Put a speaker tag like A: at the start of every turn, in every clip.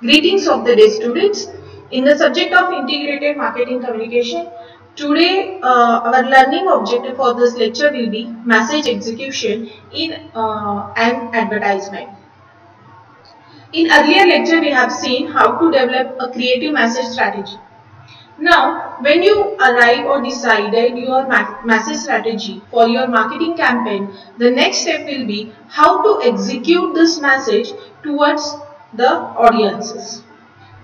A: Greetings of the day, students. In the subject of integrated marketing communication, today our learning objective for this lecture will be message execution in an advertisement. In earlier lecture, we have seen how to develop a creative message strategy. Now, when you arrive or decided your message strategy for your marketing campaign, the next step will be how to execute this message towards the audiences.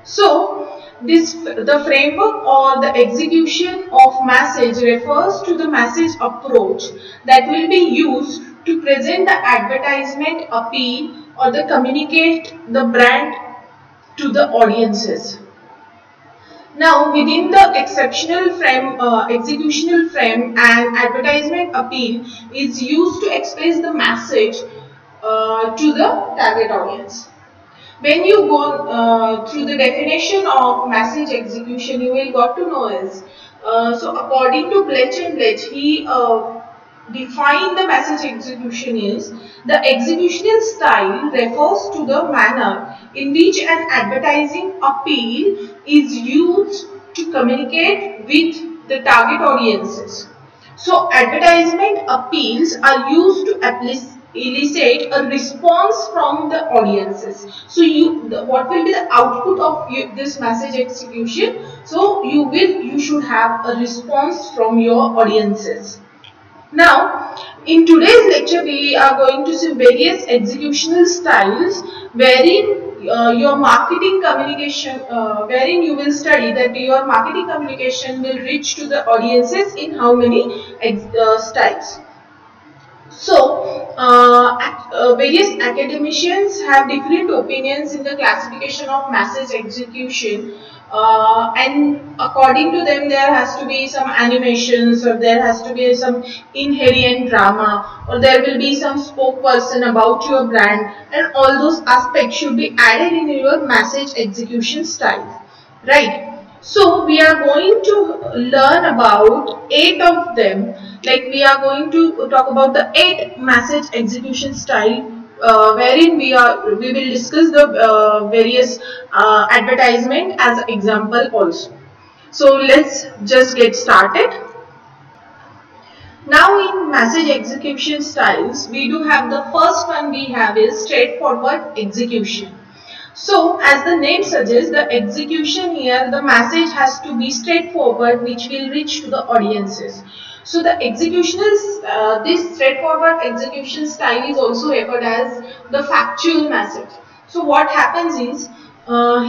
A: So, the framework or the execution of message refers to the message approach that will be used to present the advertisement appeal or the communicate the brand to the audiences. Now, within the executional frame, an advertisement appeal is used to express the message to the target audience. When you go through the definition of message execution, you will got to know is, so according to Bletch and Bletch, he defined the message execution is, the executional style refers to the manner in which an advertising appeal is used to communicate with the target audiences. So advertisement appeals are used to elicit a response from the audiences. So what will be the output of this message execution? So you should have a response from your audiences. Now, in today's lecture, we are going to see various executional styles wherein your marketing communication, wherein you will study that your marketing communication will reach to the audiences in how many styles. So, various academicians have different opinions in the classification of message execution, and according to them, there has to be some animations, or there has to be some inherent drama, or there will be some spokesperson about your brand, and all those aspects should be added in your message execution style, right? So we are going to learn about 8 of them. Like we are going to talk about the 8 message execution style, wherein we will discuss the various advertisement as example also. So let's just get started. Now in message execution styles, we do have the first one we have is straightforward execution. So, as the name suggests, the execution here, the message has to be straightforward, which will reach to the audiences. So, the this straightforward execution style is also referred as the factual message. So, what happens is,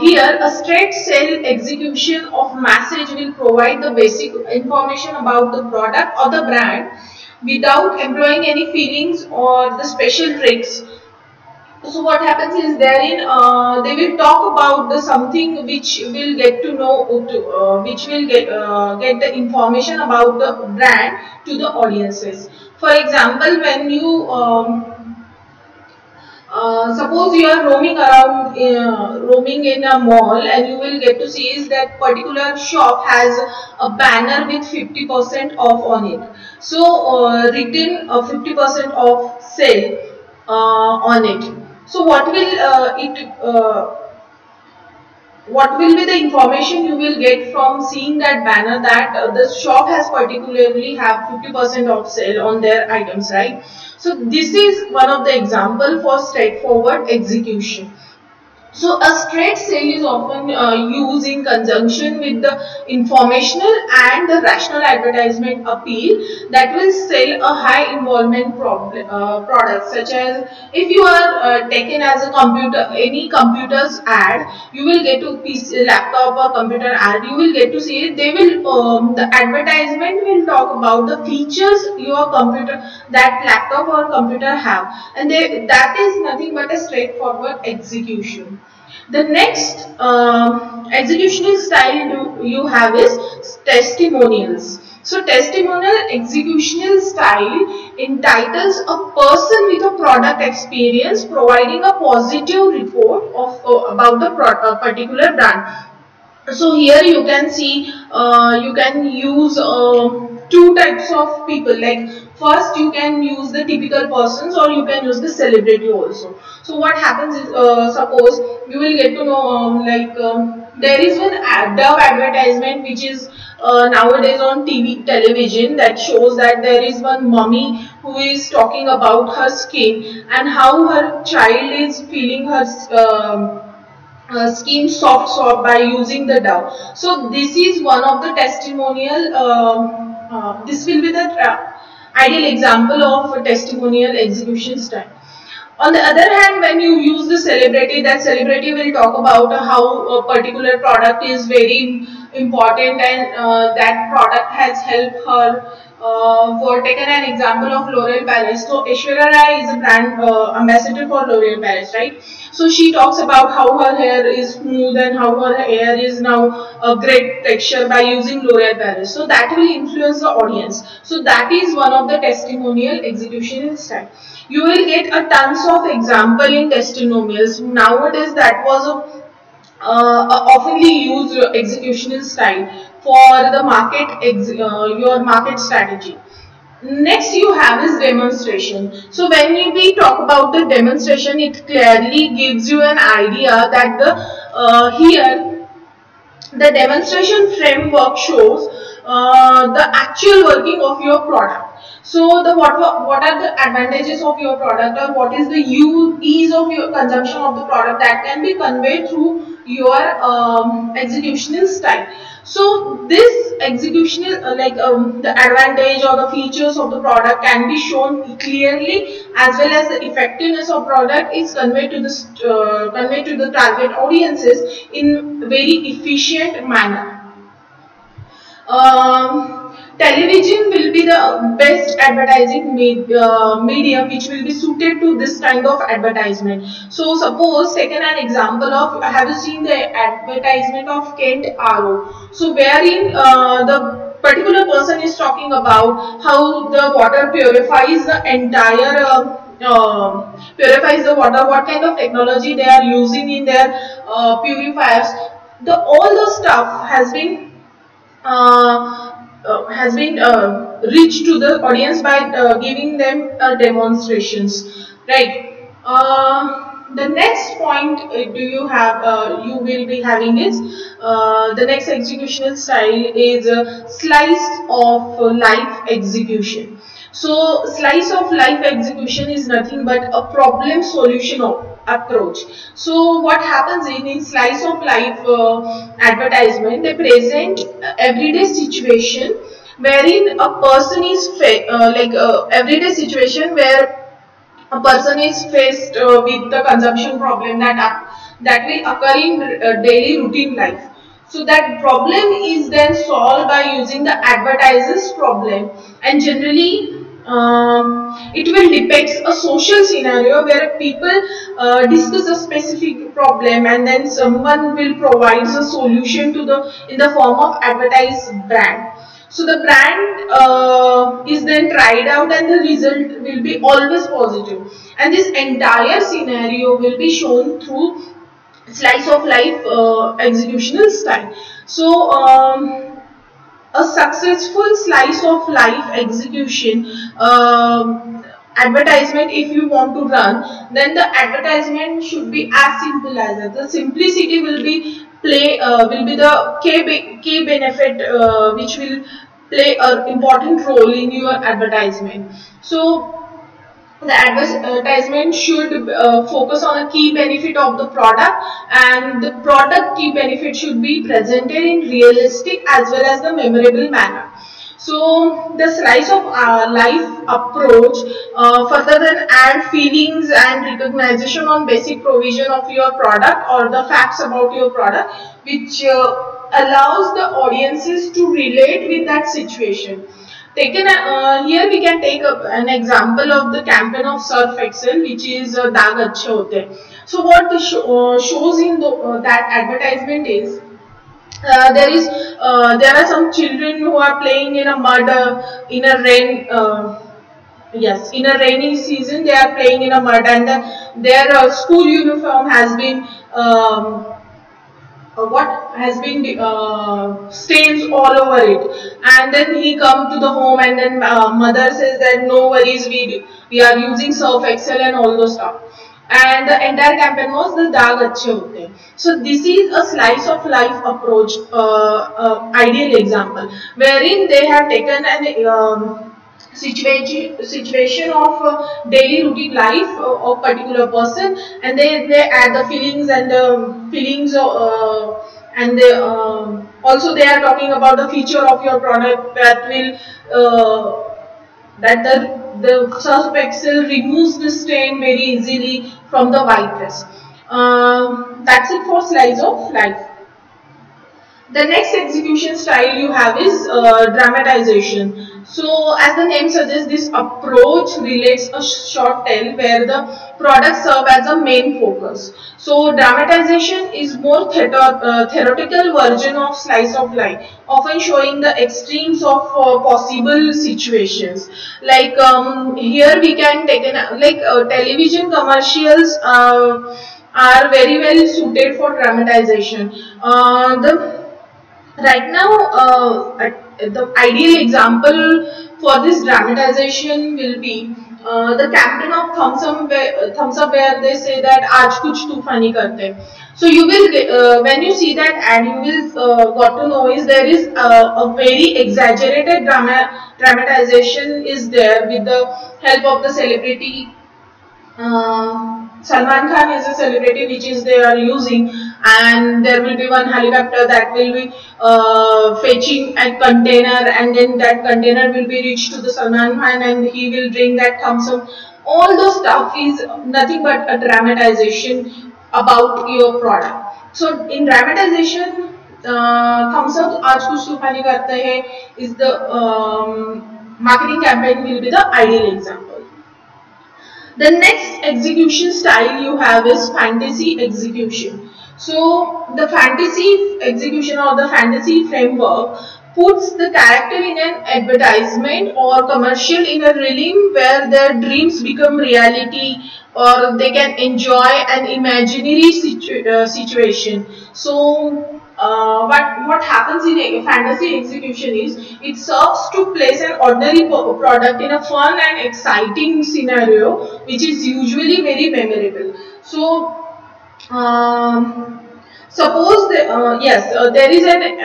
A: here a straight sell execution of message will provide the basic information about the product or the brand without employing any feelings or the special tricks. So what happens is therein they will talk about the something which will get to know which will get the information about the brand to the audiences. For example, when you suppose you are roaming around roaming in a mall, and you will get to see is that particular shop has a banner with 50% off on it. So written 50% off sale on it. So what will be the information you will get from seeing that banner that the shop has particularly have 50% off sale on their items, right? So this is one of the example for straightforward execution. So a straight sale is often used in conjunction with the informational and the rational advertisement appeal that will sell a high involvement product, such as if you are taken as a any computer's ad, you will get to PC, laptop or computer ad, you will get to see it. They will the advertisement will talk about the features your computer, that laptop or computer have, and that is nothing but a straightforward execution. The next executional style you have is testimonials. So testimonial executional style entitles a person with a product experience providing a positive report of about the particular brand. So here you can see you can use 2 types of people. Like first you can use the typical persons or you can use the celebrity also. So what happens is, suppose you will get to know, there is one Dove advertisement which is nowadays on television, that shows that there is one mummy who is talking about her skin and how her child is feeling her skin soft by using the Dove. So this is one of the testimonial. This will be the ideal example of a testimonial execution style. On the other hand, when you use the celebrity, that celebrity will talk about how a particular product is very important and that product has helped her. For taken an example of L'Oreal Paris, so Aishwarya Rai is a brand ambassador for L'Oreal Paris, right? So she talks about how her hair is smooth and how her hair is now a great texture by using L'Oreal Paris. So that will influence the audience. So that is one of the testimonial execution style. You will get a tons of example in testimonials. Nowadays that was a oftenly used executional style for the your market strategy. Next you have is demonstration. So when we talk about the demonstration, it clearly gives you an idea that here the demonstration framework shows the actual working of your product. So the what are the advantages of your product, or what is the ease of your consumption of the product, that can be conveyed through your executional style. So this executional the advantage or the features of the product can be shown clearly, as well as the effectiveness of product is conveyed to the target audiences in very efficient manner. Television will be the best advertising medium which will be suited to this kind of advertisement. So suppose taken an example of, have you seen the advertisement of Kent RO? So wherein the particular person is talking about how the water purifies the entire purifies the water, what kind of technology they are using in their purifiers. All the stuff has been reached to the audience by giving them demonstrations, right? The next point you will be having is the next executional style is slice of life execution. So slice of life execution is nothing but a problem solution approach. So what happens in slice of life advertisement, they present everyday situation wherein a person is everyday situation where a person is faced with the consumption problem that will occur in daily routine life. So that problem is then solved by using the advertiser's problem, and generally it will depict a social scenario where people discuss a specific problem and then someone will provide a solution in the form of advertised brand. So the brand is then tried out and the result will be always positive, and this entire scenario will be shown through slice of life executional style. So a successful slice of life execution advertisement, if you want to run, then the advertisement should be as simple as that. The simplicity will be the key benefit which will play an important role in your advertisement. So the advertisement should focus on a key benefit of the product, and the product key benefit should be presented in realistic as well as the memorable manner. So the slice of life approach further than add feelings and recognition on basic provision of your product or the facts about your product, which allows the audiences to relate with that situation. Here we can take an example of the campaign of Surf Excel, which is Daag Achhe Hote. So what shows in that advertisement is there are some children who are playing in a mud in a rain. Yes, in a rainy season they are playing in a mud, and their school uniform has been what has been stains all over it, and then he come to the home, and then mother says that no worries, we are using Surf Excel and all those stuff, and the entire campaign was the daag achhe hote hain. So this is a slice of life approach, ideal example wherein they have taken an situation of daily routine life of particular person, and they add the feelings and the feelings and they, also they are talking about the feature of your product that will that the Surf Excel removes the stain very easily from the white dress. That's it for slice of life. The next execution style you have is dramatization. So as the name suggests, this approach relates a short tale where the products serve as a main focus. So dramatization is more theoretical version of slice of life, often showing the extremes of possible situations. Like here we can take an, like television commercials are very well suited for dramatization. The Right now, the ideal example for this dramatization will be the campaign of Thumbs Up, where they say that "Aaj kuch tu funny karte hain." So you will when you see that ad, you will got to know is there is a very exaggerated dramatization is there with the help of the celebrity. Salman Khan is a celebrity which is they are using, and there will be one helicopter that will be fetching a container, and then that container will be reached to the Salman Khan, and he will drink that thumbs up. All those stuff is nothing but a dramatization about your product. So in dramatization, thumbs up आज कुछ तूफानी करते हैं is the marketing campaign will be the ideal example. The next execution style you have is fantasy execution. So the fantasy execution or the fantasy framework puts the character in an advertisement or commercial in a realm where their dreams become reality, or they can enjoy an imaginary situation. So what happens in a fantasy execution is it serves to place an ordinary product in a fun and exciting scenario, which is usually very memorable. So suppose yes, there is an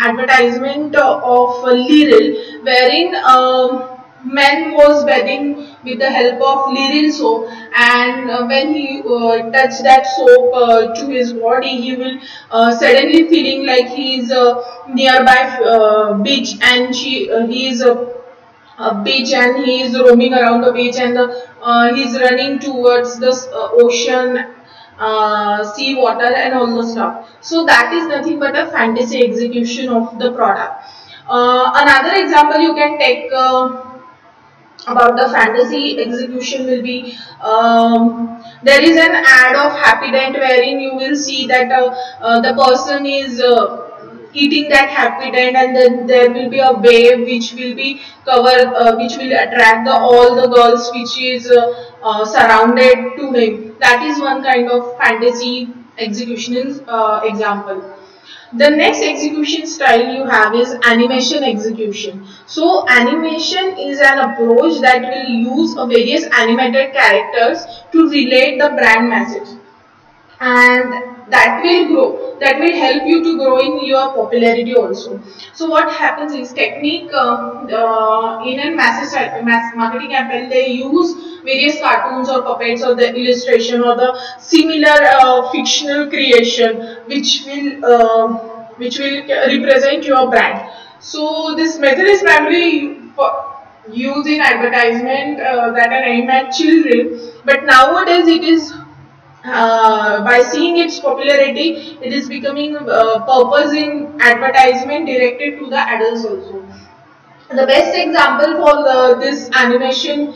A: advertisement of Liril wherein man was bathing with the help of Liril soap, and when he touched that soap to his body, he will suddenly feeling like he is nearby beach, and he is a beach, and he is roaming around the beach, and he is running towards the ocean, sea water and all those stuff. So that is nothing but a fantasy execution of the product. Another example you can take about the fantasy execution will be there is an ad of Happy Dent wherein you will see that the person is eating that Happy Dent, and then there will be a wave which will be which will attract all the girls which is surrounded to him. That is one kind of fantasy execution example. The next execution style you have is animation execution. So animation is an approach that will use various animated characters to relate the brand message, and that will grow, that will help you to grow in your popularity also. So what happens is technique in a mass marketing campaign, they use various cartoons or puppets or the illustration or the similar fictional creation which will represent your brand. So this method is primarily used in advertisement that are aimed at children, but nowadays it is by seeing its popularity, it is becoming purpose in advertisement directed to the adults also. The best example for this animation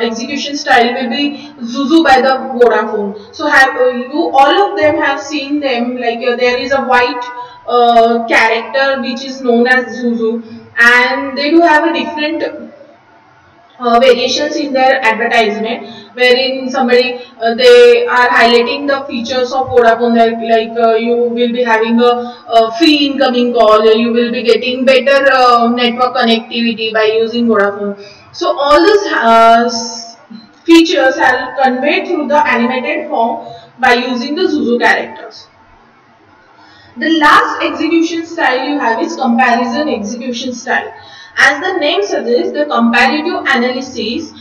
A: execution style will be Zuzu by the Vodafone. So have you all of them have seen them, like there is a white character which is known as Zuzu, and they do have a different variations in their advertisement. wherein somebody they are highlighting the features of Vodafone, like you will be having a free incoming call, you will be getting better network connectivity by using Vodafone. So all these features are conveyed through the animated form by using the Zuzu characters. The last execution style you have is comparison execution style. As the name suggests, the comparative analysis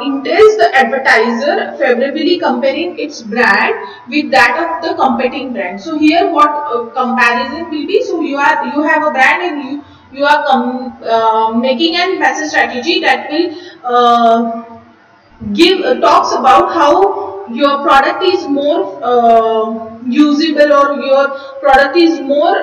A: entails the advertiser favorably comparing its brand with that of the competing brand. So here what comparison will be? So you have a brand and you are making a message strategy that will talks about how your product is more usable, or your product is more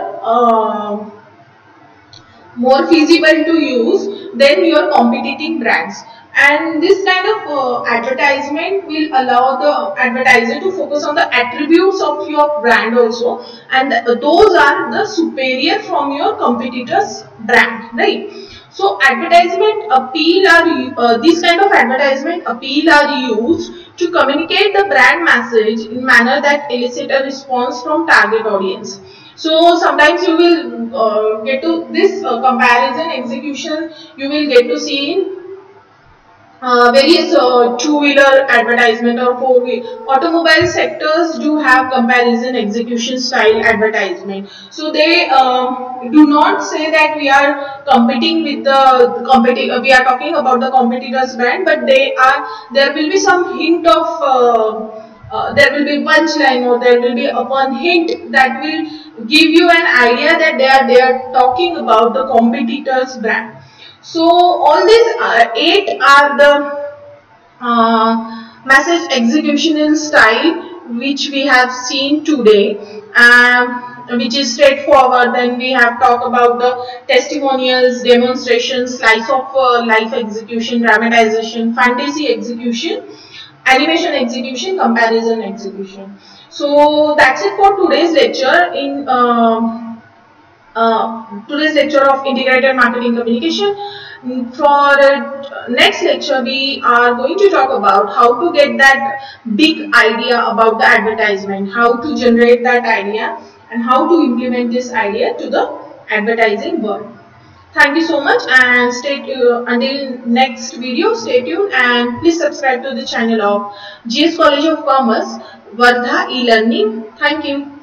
A: feasible to use than your competing brands. And this kind of advertisement will allow the advertiser to focus on the attributes of your brand also, and those are the superior from your competitor's brand, right? So advertisement appeal are these kind of advertisement appeal are used to communicate the brand message in manner that elicit a response from target audience. So sometimes you will get to this comparison execution, you will get to see in various two-wheeler advertisement or four-wheeler. Automobile sectors do have comparison execution style advertisement. So they do not say that we are competing with the we are talking about the competitor's brand, but there will be some hint of there will be punchline, or there will be one hint that will give you an idea that they are talking about the competitor's brand. So all these 8 are the message executional style which we have seen today, which is straightforward. Then we have talked about the testimonials, demonstrations, slice of life execution, dramatization, fantasy execution, animation execution, comparison execution. So that's it for today's lecture. In today's lecture of integrated marketing communication. For next lecture, we are going to talk about how to get that big idea about the advertisement, how to generate that idea, and how to implement this idea to the advertising world. Thank you so much, and until next video, stay tuned and please subscribe to the channel of GS College of Commerce, Wardha E-Learning. Thank you.